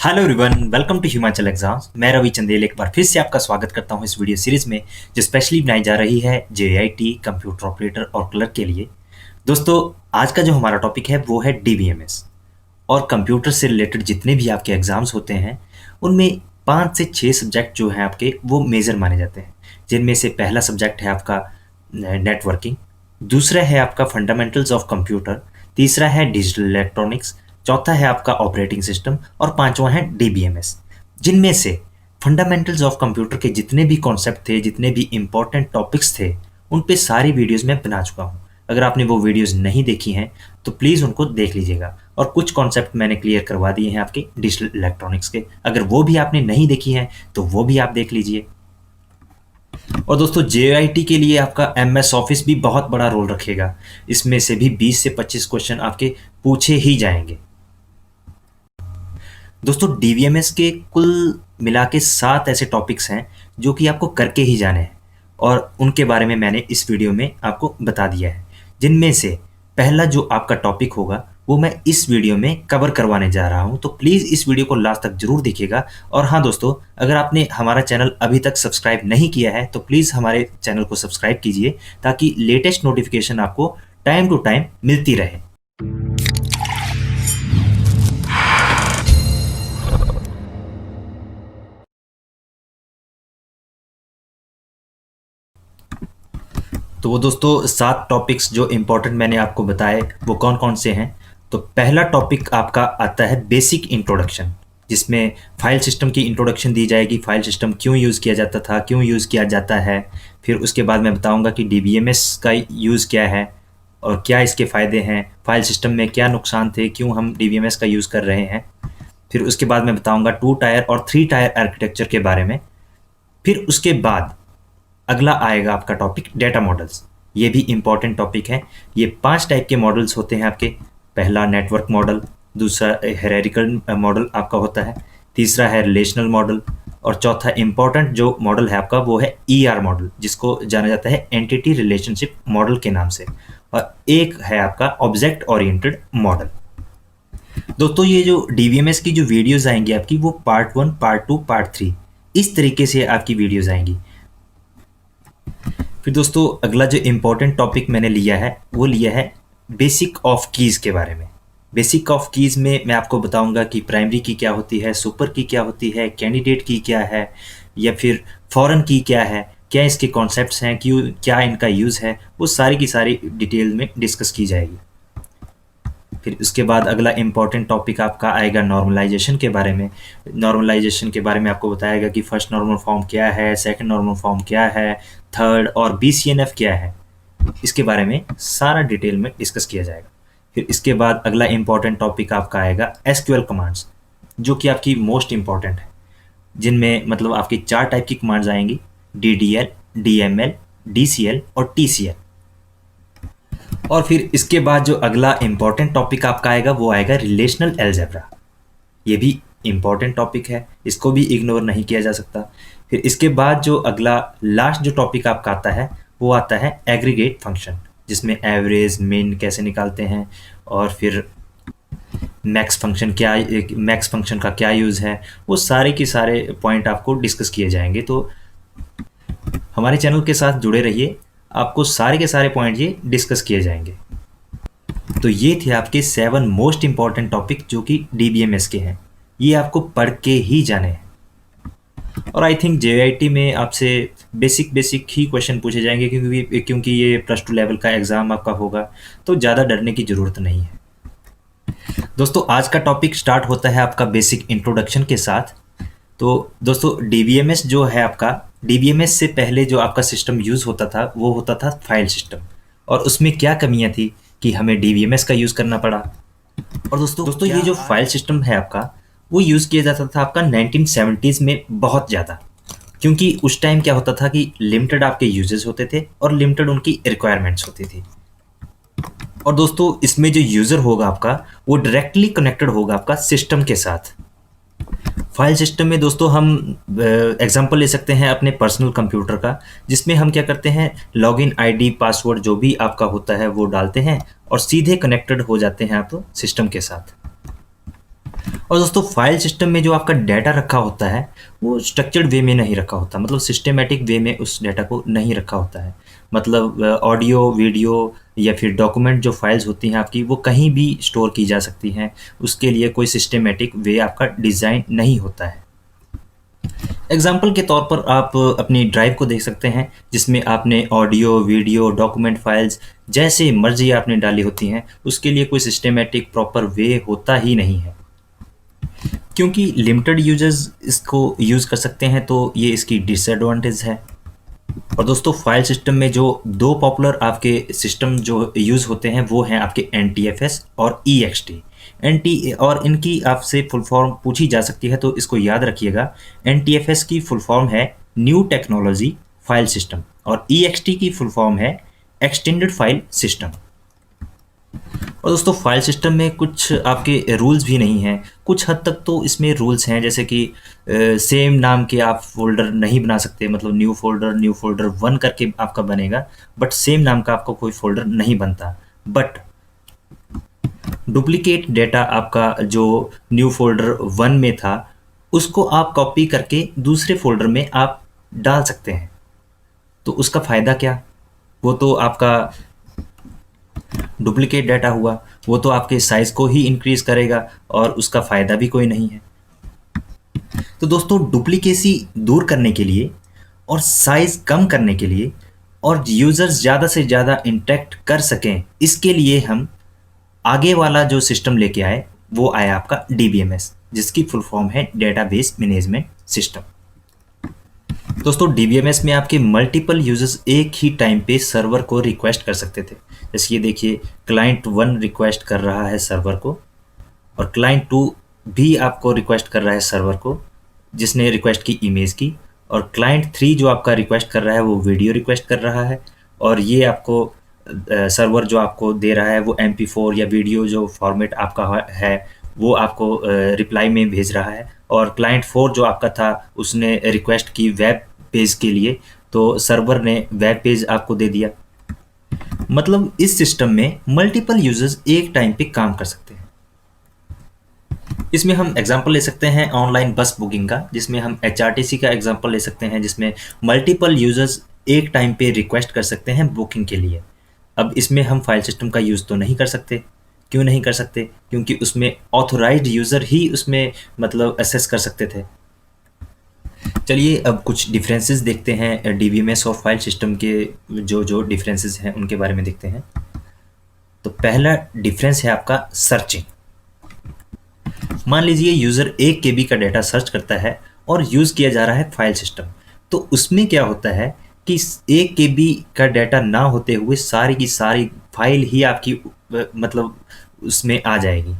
Hello everyone, welcome to Himachal exams. मैं रवि चंदेल एक बार फिर से आपका स्वागत करता हूं इस वीडियो सीरीज में जो स्पेशली बनाई जा रही है जेआईटी कंप्यूटर ऑपरेटर और क्लर्क के लिए। दोस्तों, आज का जो हमारा टॉपिक है वो है डीबीएमएस। और कंप्यूटर से रिलेटेड जितने भी आपके एग्जाम्स होते हैं उनमें 5 से 6 सब्जेक्ट जो हैं आपके वो मेजर माने जाते हैं, जिनमें से पहला सब्जेक्ट है आपका नेटवर्किंग, दूसरा है आपका फंडामेंटल्स ऑफ कंप्यूटर, तीसरा है डिजिटल इलेक्ट्रॉनिक्स, चौथा है आपका ऑपरेटिंग सिस्टम और पांचवा है डीबीएमएस। जिनमें से फंडामेंटल्स ऑफ कंप्यूटर के जितने भी कॉन्सेप्ट थे, जितने भी इंपॉर्टेंट टॉपिक्स थे, उन पे सारी वीडियोस में बना चुका हूँ। अगर आपने वो वीडियोस नहीं देखी हैं तो प्लीज़ उनको देख लीजिएगा। और कुछ कॉन्सेप्ट मैंने क्लियर करवा दिए हैं आपके डिजिटल इलेक्ट्रॉनिक्स के, अगर वो भी आपने नहीं देखी हैं तो वो भी आप देख लीजिए। और दोस्तों, जेआईटी के लिए आपका एमएस ऑफिस भी बहुत बड़ा रोल रखेगा। इसमें से भी 20 से 25 क्वेश्चन आपके पूछे ही जाएंगे। दोस्तों, डीवीएमएस के कुल मिला के 7 ऐसे टॉपिक्स हैं जो कि आपको करके ही जाने हैं, और उनके बारे में मैंने इस वीडियो में आपको बता दिया है। जिनमें से पहला जो आपका टॉपिक होगा वो मैं इस वीडियो में कवर करवाने जा रहा हूं, तो प्लीज़ इस वीडियो को लास्ट तक जरूर देखिएगा। और हाँ दोस्तों, अगर आपने हमारा चैनल अभी तक सब्सक्राइब नहीं किया है तो प्लीज़ हमारे चैनल को सब्सक्राइब कीजिए ताकि लेटेस्ट नोटिफिकेशन आपको टाइम टू टाइम मिलती रहे। तो वो दोस्तों, 7 टॉपिक्स जो इम्पोर्टेंट मैंने आपको बताए वो कौन कौन से हैं। तो पहला टॉपिक आपका आता है बेसिक इंट्रोडक्शन, जिसमें फाइल सिस्टम की इंट्रोडक्शन दी जाएगी। फाइल सिस्टम क्यों यूज़ किया जाता था, क्यों यूज़ किया जाता है। फिर उसके बाद मैं बताऊंगा कि डीबीएमएस का यूज़ क्या है और क्या इसके फ़ायदे हैं, फाइल सिस्टम में क्या नुकसान थे, क्यों हम डीबीएमएस का यूज़ कर रहे हैं। फिर उसके बाद मैं बताऊंगा 2 टायर और 3 टायर आर्किटेक्चर के बारे में। फिर उसके बाद अगला आएगा आपका टॉपिक डेटा मॉडल्स। ये भी इंपॉर्टेंट टॉपिक है। ये 5 टाइप के मॉडल्स होते हैं आपके। पहला नेटवर्क मॉडल, दूसरा हायरार्किकल मॉडल आपका होता है, तीसरा है रिलेशनल मॉडल, और चौथा इंपॉर्टेंट जो मॉडल है आपका वो है ईआर मॉडल, जिसको जाना जाता है एंटिटी रिलेशनशिप मॉडल के नाम से, और एक है आपका ऑब्जेक्ट ओरिएंटेड मॉडल। दोस्तों, ये जो डीवीएमएस की जो वीडियोस आएंगी आपकी वो पार्ट 1, पार्ट 2, पार्ट 3 इस तरीके से आपकी वीडियोस आएंगी। फिर दोस्तों, अगला जो इम्पोर्टेंट टॉपिक मैंने लिया है वो लिया है बेसिक ऑफ कीज़ के बारे में। बेसिक ऑफ कीज़ में मैं आपको बताऊंगा कि प्राइमरी की क्या होती है, सुपर की क्या होती है, कैंडिडेट की क्या है, या फिर फॉरेन की क्या है, क्या इसके कॉन्सेप्ट्स हैं, क्यों, क्या इनका यूज़ है, वो सारी की सारी डिटेल में डिस्कस की जाएगी। फिर उसके बाद अगला इम्पॉर्टेंट टॉपिक आपका आएगा नॉर्मलाइजेशन के बारे में। नॉर्मलाइजेशन के बारे में आपको बताएगा कि फर्स्ट नॉर्मल फॉर्म क्या है, सेकंड नॉर्मल फॉर्म क्या है, थर्ड और बीसीएनएफ क्या है, इसके बारे में सारा डिटेल में डिस्कस किया जाएगा। फिर इसके बाद अगला इम्पॉर्टेंट टॉपिक आपका आएगा एसक्यूएल कमांड्स, जो कि आपकी मोस्ट इम्पॉर्टेंट है, जिनमें मतलब आपकी 4 टाइप की कमांड्स आएंगी: डीडीएल, डीएमएल, डीसीएल और टीसीएल। और फिर इसके बाद जो अगला इम्पॉर्टेंट टॉपिक आपका आएगा वो आएगा रिलेशनल अलजेब्रा। ये भी इम्पॉर्टेंट टॉपिक है, इसको भी इग्नोर नहीं किया जा सकता। फिर इसके बाद जो अगला लास्ट जो टॉपिक आपका आता है वो आता है एग्रीगेट फंक्शन, जिसमें एवरेज, मीन कैसे निकालते हैं, और फिर मैक्स फंक्शन का क्या यूज़ है, वो सारे के सारे पॉइंट आपको डिस्कस किए जाएंगे। तो हमारे चैनल के साथ जुड़े रहिए, आपको सारे के सारे पॉइंट ये डिस्कस किए जाएंगे। तो ये थे आपके 7 मोस्ट इंपॉर्टेंट टॉपिक जो कि डीबीएमएस के हैं। ये आपको पढ़ के ही जाने हैं। और आई थिंक जेआईटी में आपसे बेसिक ही क्वेश्चन पूछे जाएंगे, क्योंकि ये +2 लेवल का एग्ज़ाम आपका होगा, तो ज़्यादा डरने की ज़रूरत नहीं है। दोस्तों, आज का टॉपिक स्टार्ट होता है आपका बेसिक इंट्रोडक्शन के साथ। तो दोस्तों, डीबीएमएस जो है आपका, डीबीएमएस से पहले जो आपका सिस्टम यूज़ होता था वो होता था फाइल सिस्टम। और उसमें क्या कमियां थी कि हमें डीबीएमएस का यूज़ करना पड़ा। और दोस्तों ये जो फाइल सिस्टम है आपका वो यूज़ किया जाता था आपका 1970s में बहुत ज़्यादा, क्योंकि उस टाइम क्या होता था कि लिमिटेड आपके यूजेस होते थे और लिमिटेड उनकी रिक्वायरमेंट्स होती थी। और दोस्तों, इसमें जो यूज़र होगा आपका वो डायरेक्टली कनेक्टेड होगा आपका सिस्टम के साथ। फाइल सिस्टम में दोस्तों हम एग्जांपल ले सकते हैं अपने पर्सनल कंप्यूटर का, जिसमें हम क्या करते हैं, लॉगिन आईडी, पासवर्ड जो भी आपका होता है वो डालते हैं और सीधे कनेक्टेड हो जाते हैं आप सिस्टम के साथ। और दोस्तों फाइल सिस्टम में जो आपका डाटा रखा होता है वो स्ट्रक्चर्ड वे में नहीं रखा होता, मतलब सिस्टमेटिक वे में उस डाटा को नहीं रखा होता है। मतलब ऑडियो, वीडियो या फिर डॉक्यूमेंट जो फाइल्स होती हैं आपकी, वो कहीं भी स्टोर की जा सकती हैं। उसके लिए कोई सिस्टमेटिक वे आपका डिज़ाइन नहीं होता है। एग्जाम्पल के तौर पर आप अपनी ड्राइव को देख सकते हैं, जिसमें आपने ऑडियो, वीडियो, डॉक्यूमेंट फाइल्स जैसे मर्जी आपने डाली होती हैं। उसके लिए कोई सिस्टमेटिक प्रॉपर वे होता ही नहीं है, क्योंकि लिमिटेड यूजर्स इसको यूज़ कर सकते हैं, तो ये इसकी डिसएडवांटेज है। और दोस्तों फाइल सिस्टम में जो दो पॉपुलर आपके सिस्टम जो यूज़ होते हैं वो हैं आपके NTFS और EXT। और इनकी आपसे फुल फॉर्म पूछी जा सकती है, तो इसको याद रखिएगा। NTFS की फुल फॉर्म है न्यू टेक्नोलॉजी फाइल सिस्टम, और EXT की फुल फॉर्म है एक्सटेंडेड फाइल सिस्टम। और दोस्तों फाइल सिस्टम में कुछ आपके रूल्स भी नहीं हैं। कुछ हद तक तो इसमें रूल्स हैं, जैसे कि सेम नाम के आप फोल्डर नहीं बना सकते, मतलब न्यू फोल्डर 1 करके आपका बनेगा, बट सेम नाम का आपका कोई फोल्डर नहीं बनता। बट डुप्लीकेट डेटा आपका जो न्यू फोल्डर 1 में था, उसको आप कॉपी करके दूसरे फोल्डर में आप डाल सकते हैं। तो उसका फ़ायदा क्या? वो तो आपका डुप्लीकेट डाटा हुआ, वो तो आपके साइज़ को ही इंक्रीज करेगा, और उसका फ़ायदा भी कोई नहीं है। तो दोस्तों डुप्लीकेसी दूर करने के लिए और साइज़ कम करने के लिए और यूज़र्स ज़्यादा से ज़्यादा इंटरेक्ट कर सकें, इसके लिए हम आगे वाला जो सिस्टम लेके आए वो आया आपका DBMS, जिसकी फुल फॉर्म है डेटाबेस मैनेजमेंट सिस्टम। दोस्तों DBMS में आपके मल्टीपल यूजर्स एक ही टाइम पे सर्वर को रिक्वेस्ट कर सकते थे। जैसे ये देखिए, क्लाइंट 1 रिक्वेस्ट कर रहा है सर्वर को, और क्लाइंट 2 भी आपको रिक्वेस्ट कर रहा है सर्वर को, जिसने रिक्वेस्ट की इमेज की, और क्लाइंट 3 जो आपका रिक्वेस्ट कर रहा है वो वीडियो रिक्वेस्ट कर रहा है, और ये आपको सर्वर जो आपको दे रहा है वो MP4 या वीडियो जो फॉर्मेट आपका है वो आपको रिप्लाई में भेज रहा है। और क्लाइंट 4 जो आपका था उसने रिक्वेस्ट की वेब पेज के लिए, तो सर्वर ने वेब पेज आपको दे दिया। मतलब इस सिस्टम में मल्टीपल यूजर्स एक टाइम पे काम कर सकते हैं। इसमें हम एग्जांपल ले सकते हैं ऑनलाइन बस बुकिंग का, जिसमें हम HRTC का एग्जांपल ले सकते हैं, जिसमें मल्टीपल यूजर्स एक टाइम पे रिक्वेस्ट कर सकते हैं बुकिंग के लिए। अब इसमें हम फाइल सिस्टम का यूज़ तो नहीं कर सकते। क्यों नहीं कर सकते? क्योंकि उसमें ऑथोराइज्ड यूज़र ही उसमें मतलब एक्सेस कर सकते थे। चलिए अब कुछ डिफरेंसेस देखते हैं DBMS और फाइल सिस्टम के, जो डिफरेंसेस हैं उनके बारे में देखते हैं। तो पहला डिफरेंस है आपका सर्चिंग। मान लीजिए यूज़र 1 KB का डाटा सर्च करता है और यूज़ किया जा रहा है फाइल सिस्टम, तो उसमें क्या होता है कि 1 KB का डाटा ना होते हुए सारी की सारी फाइल ही आपकी मतलब उसमें आ जाएगी।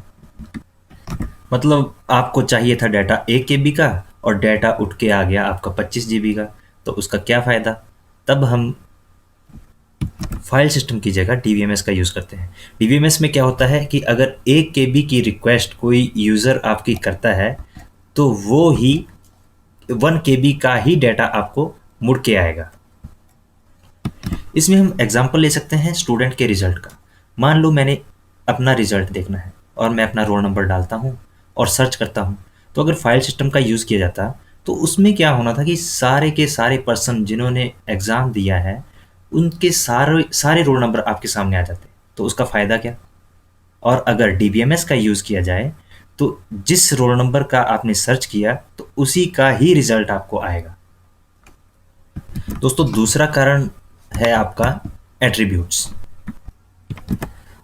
मतलब आपको चाहिए था डाटा 1 KB का, और डाटा उठ के आ गया आपका 25 GB का, तो उसका क्या फ़ायदा? तब हम फाइल सिस्टम की जगह DBMS का यूज़ करते हैं। DBMS में क्या होता है कि अगर 1 KB की रिक्वेस्ट कोई यूज़र आपकी करता है, तो वो ही 1 KB का ही डाटा आपको मुड़ के आएगा। इसमें हम एग्जांपल ले सकते हैं स्टूडेंट के रिजल्ट का। मान लो मैंने अपना रिजल्ट देखना है और मैं अपना रोल नंबर डालता हूँ और सर्च करता हूँ, तो अगर फाइल सिस्टम का यूज़ किया जाता तो उसमें क्या होना था कि सारे के सारे पर्सन जिन्होंने एग्ज़ाम दिया है उनके सारे रोल नंबर आपके सामने आ जाते, तो उसका फ़ायदा क्या? और अगर DBMS का यूज़ किया जाए तो जिस रोल नंबर का आपने सर्च किया तो उसी का ही रिजल्ट आपको आएगा। दोस्तों दूसरा कारण है आपका एट्रीब्यूट्स।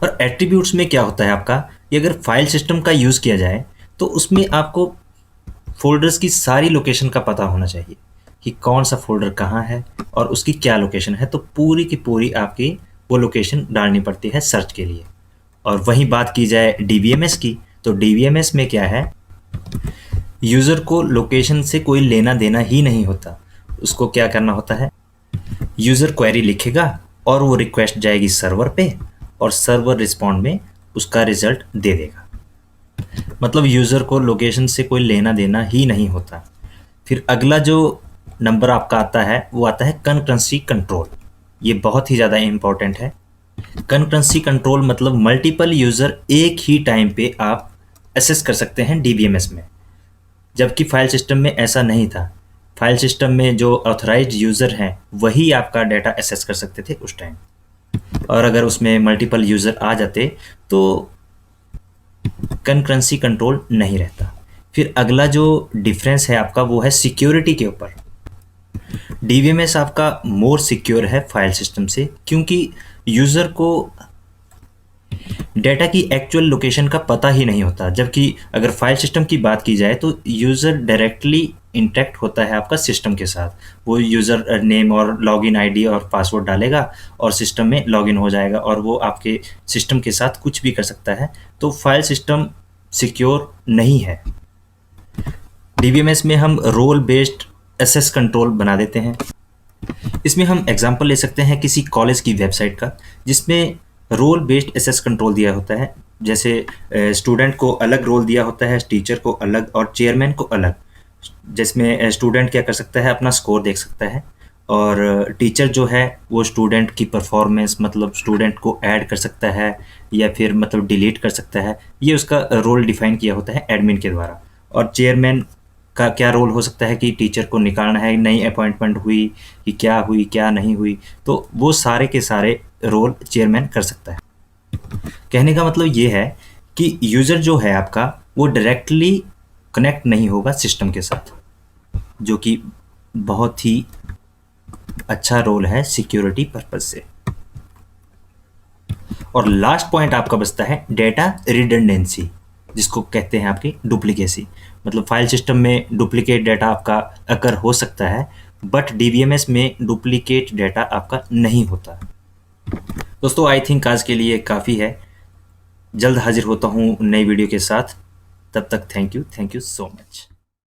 और एट्रीब्यूट्स में क्या होता है आपका, कि अगर फाइल सिस्टम का यूज़ किया जाए तो उसमें आपको फोल्डर्स की सारी लोकेशन का पता होना चाहिए कि कौन सा फोल्डर कहाँ है और उसकी क्या लोकेशन है, तो पूरी की पूरी आपकी वो लोकेशन डालनी पड़ती है सर्च के लिए। और वहीं बात की जाए DBMS की, तो DBMS में क्या है, यूज़र को लोकेशन से कोई लेना देना ही नहीं होता। उसको क्या करना होता है, यूज़र क्वेरी लिखेगा और वो रिक्वेस्ट जाएगी सर्वर पे, और सर्वर रिस्पॉन्ड में उसका रिजल्ट दे देगा। मतलब यूज़र को लोकेशन से कोई लेना देना ही नहीं होता। फिर अगला जो नंबर आपका आता है वो आता है कंकरेंसी कंट्रोल। ये बहुत ही ज़्यादा इम्पॉर्टेंट है। कंकरेंसी कंट्रोल मतलब मल्टीपल यूज़र एक ही टाइम पे आप एसेस कर सकते हैं डीबीएमएस में, जबकि फाइल सिस्टम में ऐसा नहीं था। फाइल सिस्टम में जो ऑथराइज्ड यूज़र हैं वही आपका डाटा एसेस कर सकते थे उस टाइम, और अगर उसमें मल्टीपल यूज़र आ जाते तो कंकरेंसी कंट्रोल नहीं रहता। फिर अगला जो डिफरेंस है आपका वो है सिक्योरिटी के ऊपर। डीबीएमएस आपका मोर सिक्योर है फाइल सिस्टम से, क्योंकि यूज़र को डेटा की एक्चुअल लोकेशन का पता ही नहीं होता। जबकि अगर फाइल सिस्टम की बात की जाए तो यूज़र डायरेक्टली इंटरेक्ट होता है आपका सिस्टम के साथ। वो यूज़र नेम और लॉगिन आईडी और पासवर्ड डालेगा और सिस्टम में लॉगिन हो जाएगा, और वो आपके सिस्टम के साथ कुछ भी कर सकता है। तो फाइल सिस्टम सिक्योर नहीं है। डीबीएमएस में हम रोल बेस्ड एसेस कंट्रोल बना देते हैं। इसमें हम एग्जांपल ले सकते हैं किसी कॉलेज की वेबसाइट का, जिसमें रोल बेस्ड एसेस कंट्रोल दिया होता है। जैसे स्टूडेंट को अलग रोल दिया होता है, टीचर को अलग और चेयरमैन को अलग। जिसमें स्टूडेंट क्या कर सकता है, अपना स्कोर देख सकता है, और टीचर जो है वो स्टूडेंट की परफॉर्मेंस, मतलब स्टूडेंट को ऐड कर सकता है या फिर मतलब डिलीट कर सकता है। ये उसका रोल डिफाइन किया होता है एडमिन के द्वारा। और चेयरमैन का क्या रोल हो सकता है कि टीचर को निकालना है, नई अपॉइंटमेंट हुई कि क्या क्या नहीं हुई, तो वो सारे के सारे रोल चेयरमैन कर सकता है। कहने का मतलब ये है कि यूज़र जो है आपका वो डायरेक्टली कनेक्ट नहीं होगा सिस्टम के साथ, जो कि बहुत ही अच्छा रोल है सिक्योरिटी पर्पज से। और लास्ट पॉइंट आपका बचता है डेटा रिडंडेंसी, जिसको कहते हैं आपकी डुप्लीकेसी। मतलब फाइल सिस्टम में डुप्लीकेट डाटा आपका अकर हो सकता है, बट डीबीएमएस में डुप्लीकेट डाटा आपका नहीं होता। दोस्तों, आई थिंक आज के लिए काफ़ी है। जल्द हाजिर होता हूँ नई वीडियो के साथ। तब तक थैंक यू सो मच।